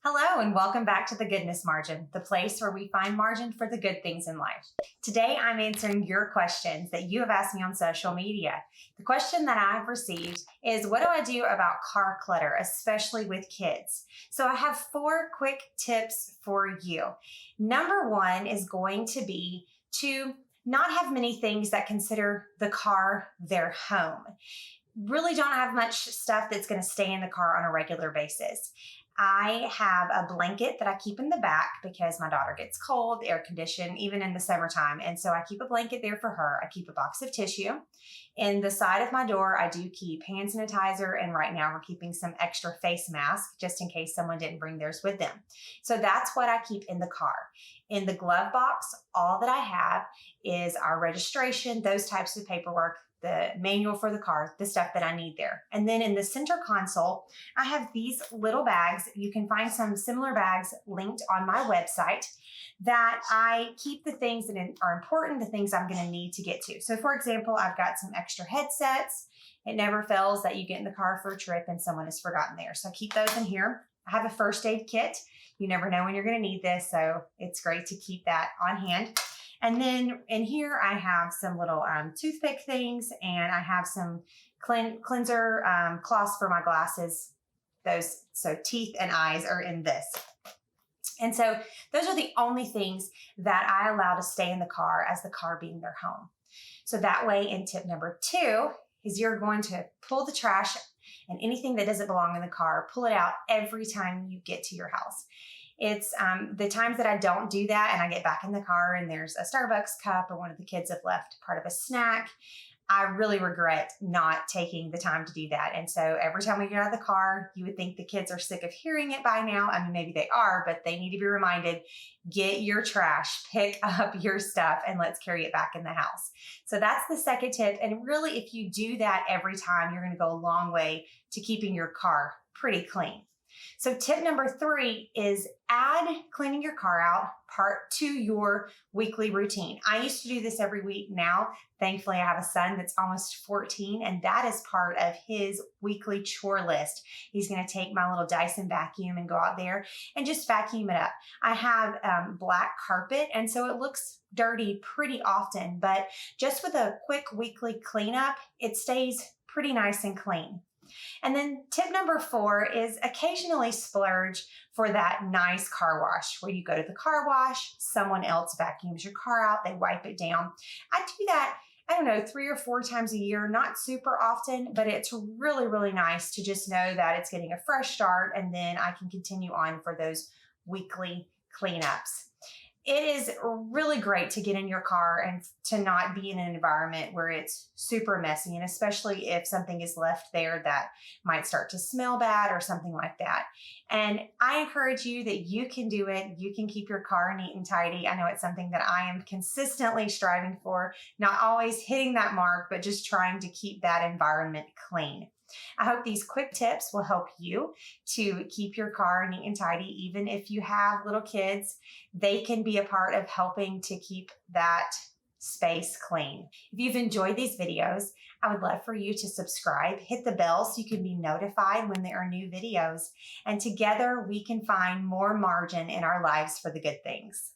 Hello, and welcome back to the Goodness Margin, the place where we find margin for the good things in life. Today, I'm answering your questions that you have asked me on social media. The question that I've received is, what do I do about car clutter, especially with kids? So I have 4 quick tips for you. Number 1 is going to be to not have many things that consider the car their home. Really don't have much stuff that's going to stay in the car on a regular basis. I have a blanket that I keep in the back because my daughter gets cold, air conditioned, even in the summertime. And so I keep a blanket there for her. I keep a box of tissue. In the side of my door, I do keep hand sanitizer. And right now we're keeping some extra face masks just in case someone didn't bring theirs with them. So that's what I keep in the car. In the glove box, all that I have is our registration, those types of paperwork, the manual for the car, the stuff that I need there. And then in the center console, I have these little bags. You can find some similar bags linked on my website that I keep the things that are important, the things I'm going to need to get to. So for example, I've got some extra headsets. It never fails that you get in the car for a trip and someone has forgotten theirs. So I keep those in here. I have a first aid kit. You never know when you're going to need this, so it's great to keep that on hand. And then in here, I have some little toothpick things, and I have some cleanser cloths for my glasses. So teeth and eyes are in this. And so those are the only things that I allow to stay in the car as the car being their home. So that way, in tip number 2 is you're going to pull the trash and anything that doesn't belong in the car, pull it out every time you get to your house. It's the times that I don't do that and I get back in the car and there's a Starbucks cup or one of the kids have left part of a snack, I really regret not taking the time to do that. And so every time we get out of the car, you would think the kids are sick of hearing it by now. I mean, maybe they are, but they need to be reminded, get your trash, pick up your stuff, and let's carry it back in the house. So that's the second tip. And really, if you do that every time, you're going to go a long way to keeping your car pretty clean. So tip number 3 is add cleaning your car out part to your weekly routine. I used to do this every week. Now, thankfully, I have a son that's almost 14, and that is part of his weekly chore list. He's going to take my little Dyson vacuum and go out there and just vacuum it up. I have black carpet, and so it looks dirty pretty often, but just with a quick weekly cleanup, it stays pretty nice and clean. And then tip number 4 is occasionally splurge for that nice car wash where you go to the car wash, someone else vacuums your car out, they wipe it down. I do that, 3 or 4 times a year, not super often, but it's really, really nice to just know that it's getting a fresh start and then I can continue on for those weekly cleanups. It is really great to get in your car and to not be in an environment where it's super messy, and especially if something is left there that might start to smell bad or something like that. And I encourage you that you can do it. You can keep your car neat and tidy. I know it's something that I am consistently striving for, not always hitting that mark, but just trying to keep that environment clean. I hope these quick tips will help you to keep your car neat and tidy. Even if you have little kids, they can be a part of helping to keep that space clean. If you've enjoyed these videos, I would love for you to subscribe, hit the bell so you can be notified when there are new videos. And together we can find more margin in our lives for the good things.